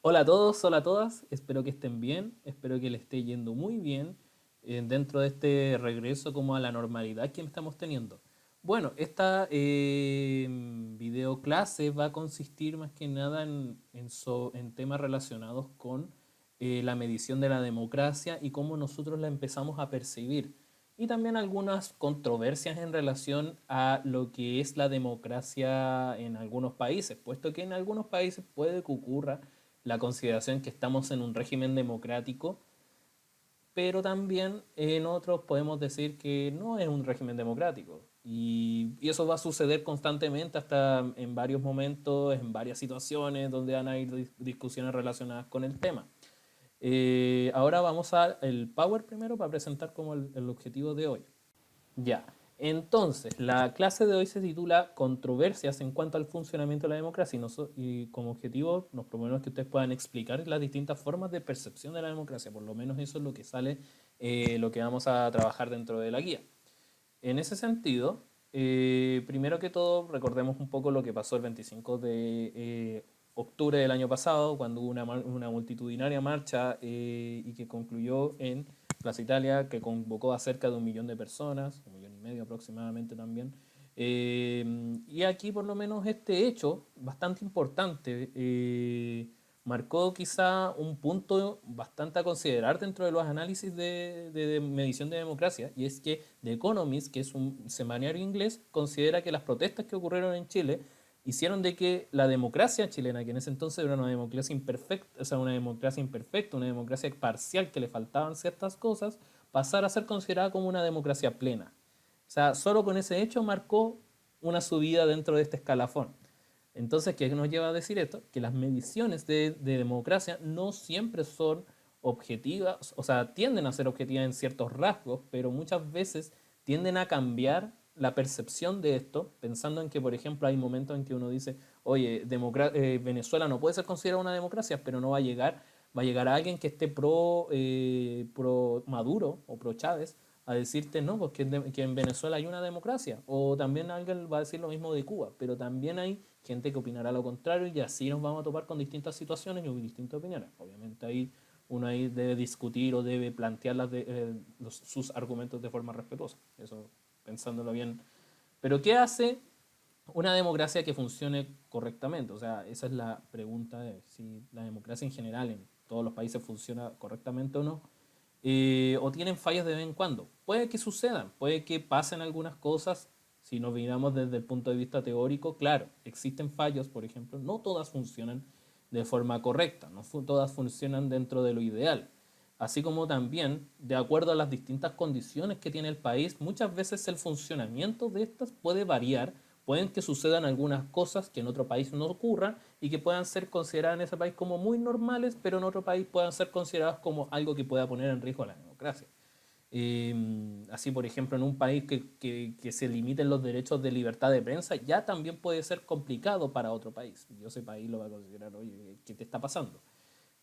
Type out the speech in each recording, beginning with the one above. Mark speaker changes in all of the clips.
Speaker 1: Hola a todos, hola a todas, espero que estén bien, espero que les esté yendo muy bien dentro de este regreso como a la normalidad que estamos teniendo. Bueno, esta video clase va a consistir más que nada en temas relacionados con la medición de la democracia y cómo nosotros la empezamos a percibir. Y también algunas controversias en relación a lo que es la democracia en algunos países, puesto que en algunos países puede que ocurra la consideración que estamos en un régimen democrático, pero también en otros podemos decir que no es un régimen democrático. Y eso va a suceder constantemente hasta en varios momentos, en varias situaciones donde van a ir discusiones relacionadas con el tema. Ahora vamos al Power primero para presentar como el objetivo de hoy. Ya, entonces, la clase de hoy se titula Controversias en cuanto al funcionamiento de la democracia y como objetivo nos proponemos que ustedes puedan explicar las distintas formas de percepción de la democracia, por lo menos eso es lo que sale, lo que vamos a trabajar dentro de la guía. En ese sentido, primero que todo, recordemos un poco lo que pasó el 25 de octubre del año pasado, cuando hubo una multitudinaria marcha y que concluyó en Plaza Italia, que convocó a cerca de 1 millón de personas, 1,5 millones aproximadamente también. Y aquí por lo menos este hecho, bastante importante, marcó quizá un punto bastante a considerar dentro de los análisis de medición de democracia, y es que The Economist, que es un semanario inglés, considera que las protestas que ocurrieron en Chile hicieron de que la democracia chilena, que en ese entonces era una democracia imperfecta, o sea, una democracia parcial que le faltaban ciertas cosas, pasara a ser considerada como una democracia plena. O sea, solo con ese hecho marcó una subida dentro de este escalafón. Entonces, ¿qué nos lleva a decir esto? Que las mediciones de democracia no siempre son objetivas, o sea, tienden a ser objetivas en ciertos rasgos, pero muchas veces tienden a cambiar la percepción de esto, pensando en que, por ejemplo, hay momentos en que uno dice, oye, Venezuela no puede ser considerada una democracia, pero no va a llegar alguien que esté pro Maduro o pro Chávez a decirte no, porque que en Venezuela hay una democracia. O también alguien va a decir lo mismo de Cuba, pero también hay gente que opinará lo contrario y así nos vamos a topar con distintas situaciones y distintas opiniones. Obviamente ahí uno ahí debe discutir o debe plantear sus argumentos de forma respetuosa. Eso pensándolo bien. Pero ¿qué hace una democracia que funcione correctamente? O sea, esa es la pregunta de si la democracia en general en todos los países funciona correctamente o no. O tienen fallas de vez en cuando. Puede que sucedan, puede que pasen algunas cosas. Si nos miramos desde el punto de vista teórico, claro, existen fallos, por ejemplo, no todas funcionan de forma correcta, no todas funcionan dentro de lo ideal. Así como también, de acuerdo a las distintas condiciones que tiene el país, muchas veces el funcionamiento de estas puede variar, pueden que sucedan algunas cosas que en otro país no ocurran y que puedan ser consideradas en ese país como muy normales, pero en otro país puedan ser consideradas como algo que pueda poner en riesgo la democracia. Así, por ejemplo, en un país que se limiten los derechos de libertad de prensa, ya también puede ser complicado para otro país. Y ese país lo va a considerar, oye, ¿qué te está pasando?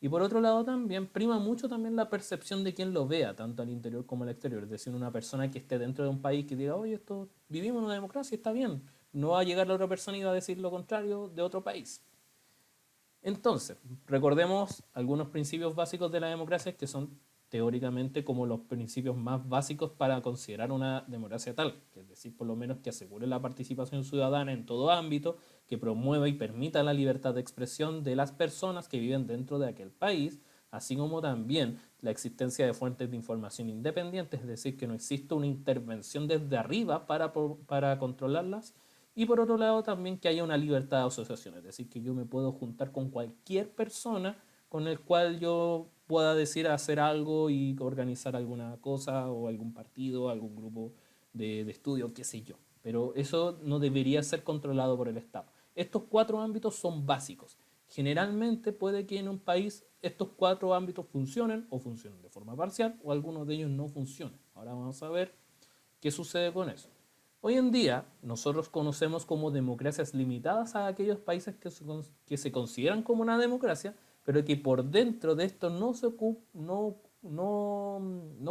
Speaker 1: Y por otro lado también prima mucho también la percepción de quien lo vea, tanto al interior como al exterior. Es decir, una persona que esté dentro de un país que diga, oye, esto vivimos en una democracia, está bien. No va a llegar la otra persona y va a decir lo contrario de otro país. Entonces, recordemos algunos principios básicos de la democracia que son teóricamente como los principios más básicos para considerar una democracia tal, que es decir, por lo menos que asegure la participación ciudadana en todo ámbito, que promueva y permita la libertad de expresión de las personas que viven dentro de aquel país, así como también la existencia de fuentes de información independientes, es decir, que no existe una intervención desde arriba para controlarlas, y por otro lado también que haya una libertad de asociación, es decir, que yo me puedo juntar con cualquier persona con el cual yo pueda decir hacer algo y organizar alguna cosa o algún partido, algún grupo de estudio, qué sé yo. Pero eso no debería ser controlado por el Estado. Estos cuatro ámbitos son básicos. Generalmente puede que en un país estos cuatro ámbitos funcionen o funcionen de forma parcial o algunos de ellos no funcionen. Ahora vamos a ver qué sucede con eso. Hoy en día nosotros conocemos como democracias limitadas a aquellos países que se consideran como una democracia, pero que por dentro de esto no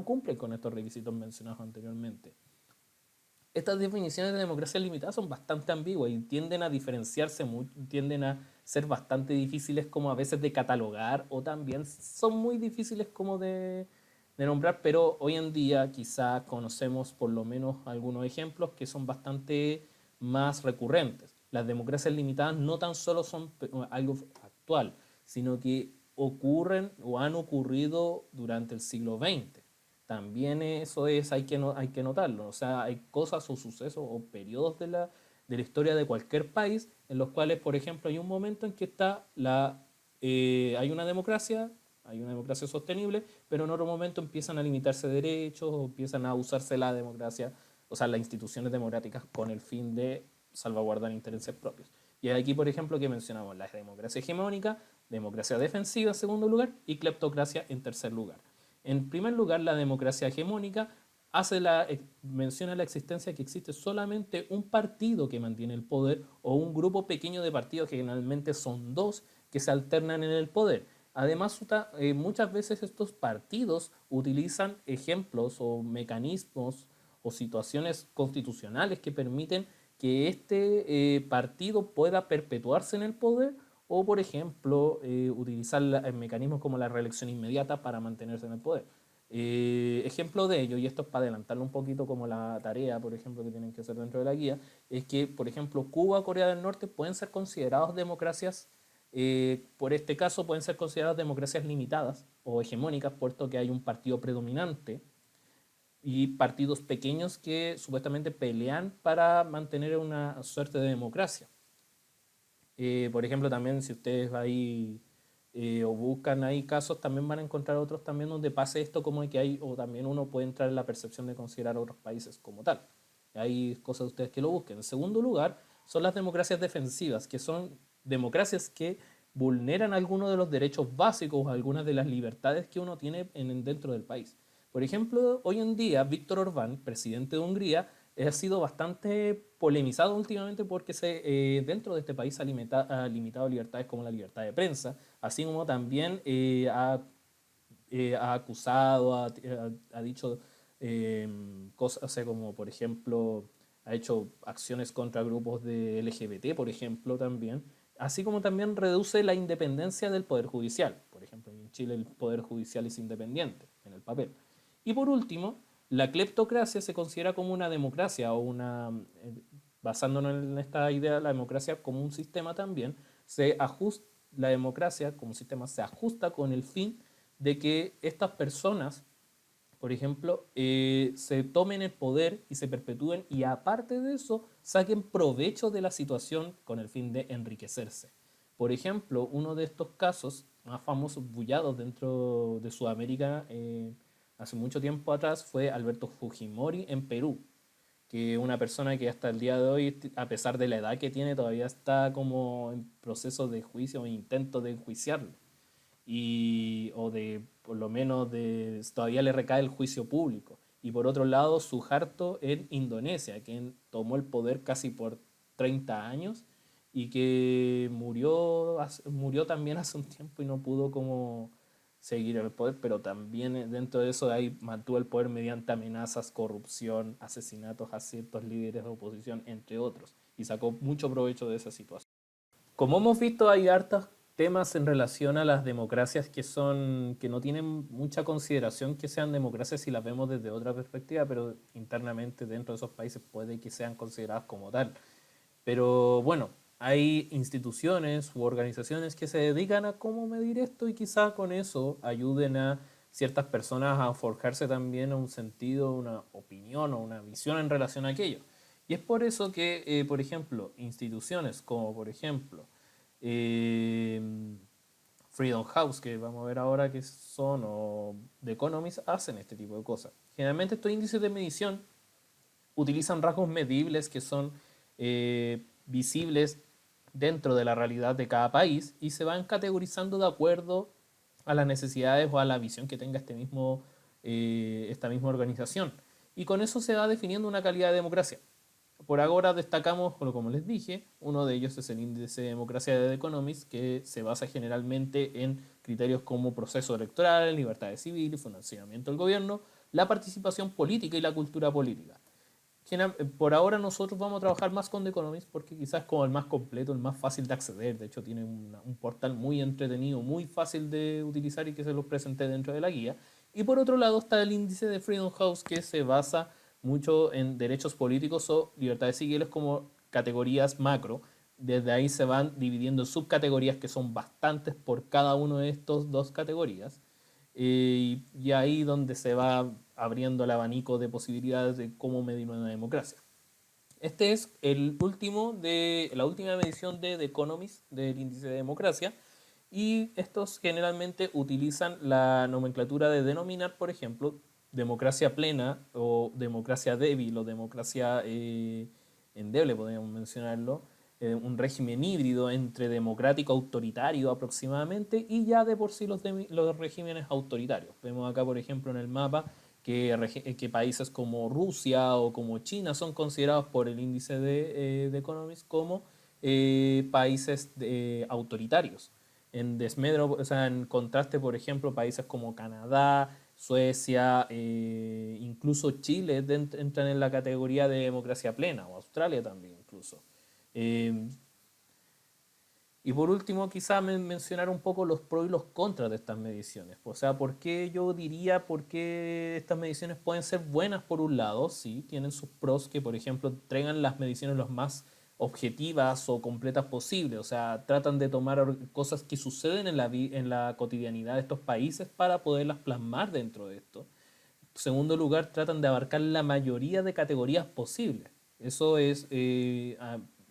Speaker 1: cumplen con estos requisitos mencionados anteriormente. Estas definiciones de democracia limitada son bastante ambiguas y tienden a diferenciarse, tienden a ser bastante difíciles como a veces de catalogar o también son muy difíciles como de nombrar, pero hoy en día quizá conocemos por lo menos algunos ejemplos que son bastante más recurrentes. Las democracias limitadas no tan solo son algo actual, sino que ocurren o han ocurrido durante el siglo XX. También eso es, hay que notarlo. O sea, hay cosas o sucesos o periodos de la historia de cualquier país en los cuales, por ejemplo, hay un momento en que hay una democracia sostenible, pero en otro momento empiezan a limitarse derechos o empiezan a usarse la democracia, o sea, las instituciones democráticas con el fin de salvaguardar intereses propios. Y aquí, por ejemplo, que mencionamos la democracia hegemónica, democracia defensiva en segundo lugar y cleptocracia en tercer lugar. En primer lugar, la democracia hegemónica menciona la existencia que existe solamente un partido que mantiene el poder o un grupo pequeño de partidos, que generalmente son dos, que se alternan en el poder. Además, muchas veces estos partidos utilizan ejemplos o mecanismos o situaciones constitucionales que permiten que este partido pueda perpetuarse en el poder o, por ejemplo, utilizar mecanismos como la reelección inmediata para mantenerse en el poder. Ejemplo de ello, y esto es para adelantarlo un poquito como la tarea, por ejemplo, que tienen que hacer dentro de la guía, es que, por ejemplo, Cuba, Corea del Norte pueden ser considerados democracias, por este caso pueden ser consideradas democracias limitadas o hegemónicas, puesto que hay un partido predominante y partidos pequeños que supuestamente pelean para mantener una suerte de democracia. Por ejemplo, también si ustedes ahí o buscan ahí casos, también van a encontrar otros también donde pase esto como que hay, o también uno puede entrar en la percepción de considerar a otros países como tal. Hay cosas de ustedes que lo busquen. En segundo lugar, son las democracias defensivas, que son democracias que vulneran algunos de los derechos básicos o algunas de las libertades que uno tiene dentro del país. Por ejemplo, hoy en día, Víctor Orbán, presidente de Hungría, ha sido bastante polemizado últimamente porque dentro de este país ha limitado libertades como la libertad de prensa, así como también ha acusado, ha dicho cosas, o sea, como por ejemplo, ha hecho acciones contra grupos de LGBT, por ejemplo, también, así como también reduce la independencia del Poder Judicial. Por ejemplo, en Chile el Poder Judicial es independiente en el papel. Y por último, la cleptocracia se considera como una democracia o basándonos en esta idea, la democracia como un sistema también, la democracia como sistema se ajusta con el fin de que estas personas, por ejemplo, se tomen el poder y se perpetúen y aparte de eso saquen provecho de la situación con el fin de enriquecerse. Por ejemplo, uno de estos casos más famosos, bullados dentro de Sudamérica hace mucho tiempo atrás, fue Alberto Fujimori en Perú, que una persona que hasta el día de hoy, a pesar de la edad que tiene, todavía está como en proceso de juicio o intento de enjuiciarlo o de por lo menos todavía le recae el juicio público. Y por otro lado, Suharto en Indonesia, quien tomó el poder casi por 30 años y que murió también hace un tiempo y no pudo como seguir el poder, pero también dentro de eso ahí mantuvo el poder mediante amenazas, corrupción, asesinatos a ciertos líderes de oposición, entre otros, y sacó mucho provecho de esa situación. Como hemos visto, hay hartos temas en relación a las democracias que no tienen mucha consideración que sean democracias si las vemos desde otra perspectiva, pero internamente dentro de esos países puede que sean consideradas como tal. Pero bueno, hay instituciones u organizaciones que se dedican a cómo medir esto y quizá con eso ayuden a ciertas personas a forjarse también un sentido, una opinión o una visión en relación a aquello. Y es por eso que, por ejemplo, instituciones como, por ejemplo, eh, Freedom House, que vamos a ver ahora que son, o The Economist, hacen este tipo de cosas. Generalmente estos índices de medición utilizan rasgos medibles que son visibles dentro de la realidad de cada país y se van categorizando de acuerdo a las necesidades o a la visión que tenga esta misma organización. Y con eso se va definiendo una calidad de democracia. Por ahora destacamos, como les dije, uno de ellos es el índice de democracia de The Economist, que se basa generalmente en criterios como proceso electoral, libertades civiles, financiamiento del gobierno, la participación política y la cultura política. Por ahora nosotros vamos a trabajar más con The Economist porque quizás es como el más completo, el más fácil de acceder. De hecho, tiene un portal muy entretenido, muy fácil de utilizar y que se los presenté dentro de la guía. Y por otro lado está el índice de Freedom House que se basa mucho en derechos políticos o libertades civiles como categorías macro. Desde ahí se van dividiendo subcategorías que son bastantes por cada uno de estos dos categorías. Y ahí donde se va abriendo el abanico de posibilidades de cómo medir una democracia. Este es la última medición de The Economist del índice de democracia y estos generalmente utilizan la nomenclatura de denominar, por ejemplo, democracia plena o democracia débil o democracia endeble, podríamos mencionarlo, un régimen híbrido entre democrático autoritario aproximadamente y ya de por sí los regímenes autoritarios. Vemos acá, por ejemplo, en el mapa que países como Rusia o como China son considerados por el índice de Economist como países autoritarios. En desmedro, o sea, en contraste, por ejemplo, países como Canadá, Suecia, incluso Chile entran en la categoría de democracia plena, o Australia también incluso. Eh, y por último, quizá mencionar un poco los pros y los contras de estas mediciones. O sea, ¿por qué yo diría por qué estas mediciones pueden ser buenas por un lado? Sí, tienen sus pros que, por ejemplo, traigan las mediciones los más objetivas o completas posibles. O sea, tratan de tomar cosas que suceden en la cotidianidad de estos países para poderlas plasmar dentro de esto. En segundo lugar, tratan de abarcar la mayoría de categorías posibles. Eso es,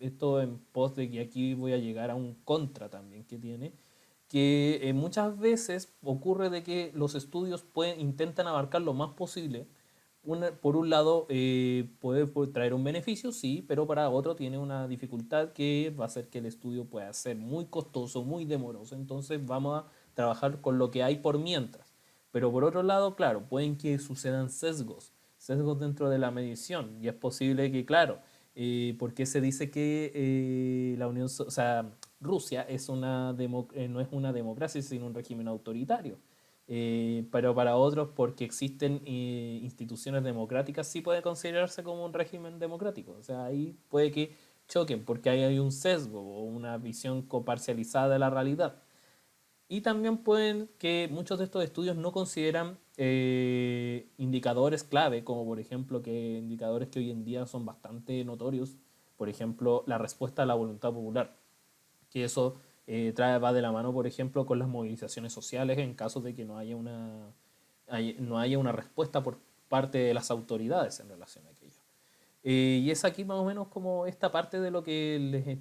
Speaker 1: esto en pos de que aquí voy a llegar a un contra también que tiene, que muchas veces ocurre de que los estudios intentan abarcar lo más posible. Por un lado, puede traer un beneficio, sí, pero para otro tiene una dificultad que va a hacer que el estudio pueda ser muy costoso, muy demoroso. Entonces vamos a trabajar con lo que hay por mientras. Pero por otro lado, claro, pueden que sucedan sesgos dentro de la medición. Y es posible que, claro, ¿por qué se dice que o sea, Rusia no es una democracia, sino un régimen autoritario? Pero para otros, porque existen instituciones democráticas, sí puede considerarse como un régimen democrático. O sea, ahí puede que choquen, porque ahí hay un sesgo o una visión coparcializada de la realidad. Y también pueden que muchos de estos estudios no consideran indicadores clave, como por ejemplo que indicadores que hoy en día son bastante notorios, por ejemplo la respuesta a la voluntad popular, que eso va de la mano, por ejemplo, con las movilizaciones sociales en caso de que no haya una respuesta por parte de las autoridades en relación a aquello. Y es aquí más o menos como esta parte de lo que les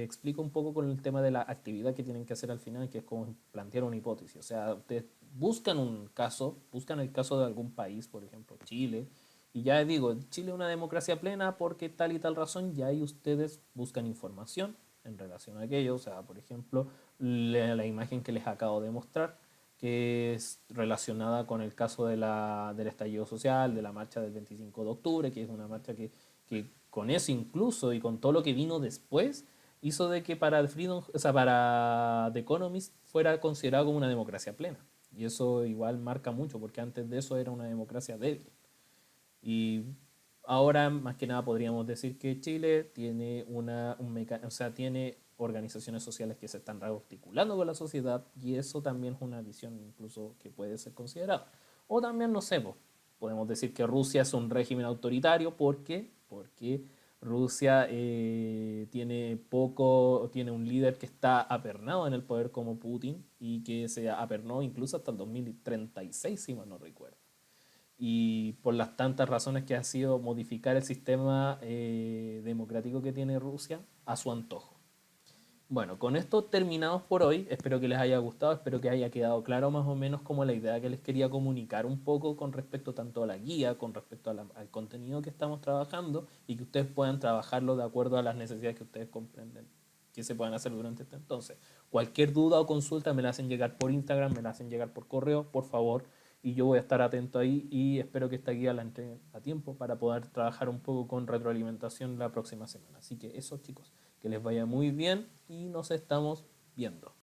Speaker 1: explico un poco con el tema de la actividad que tienen que hacer al final, que es como plantear una hipótesis. O sea, ustedes buscan un caso, buscan el caso de algún país, por ejemplo Chile, y ya digo, Chile es una democracia plena porque tal y tal razón, y ahí ustedes buscan información en relación a aquello. O sea, por ejemplo, la imagen que les acabo de mostrar que es relacionada con el caso del estallido social, de la marcha del 25 de octubre, que es una marcha que con eso incluso y con todo lo que vino después, hizo de que para o sea, para The Economist fuera considerado como una democracia plena. Y eso igual marca mucho, porque antes de eso era una democracia débil. Y ahora, más que nada, podríamos decir que Chile tiene o sea, tiene organizaciones sociales que se están rearticulando con la sociedad y eso también es una visión incluso que puede ser considerada. O también, no sé, podemos decir que Rusia es un régimen autoritario. ¿Por qué? Porque Rusia tiene un líder que está apernado en el poder como Putin y que se apernó incluso hasta el 2036, si mal no recuerdo, y por las tantas razones que ha sido modificar el sistema democrático que tiene Rusia a su antojo. Bueno, con esto terminamos por hoy. Espero que les haya gustado, espero que haya quedado claro más o menos como la idea que les quería comunicar un poco con respecto tanto a la guía, con respecto a al contenido que estamos trabajando y que ustedes puedan trabajarlo de acuerdo a las necesidades que ustedes comprenden que se puedan hacer durante este entonces. Cualquier duda o consulta me la hacen llegar por Instagram, me la hacen llegar por correo, por favor, y yo voy a estar atento ahí y espero que esta guía la entre a tiempo para poder trabajar un poco con retroalimentación la próxima semana. Así que eso, chicos, que les vaya muy bien y nos estamos viendo.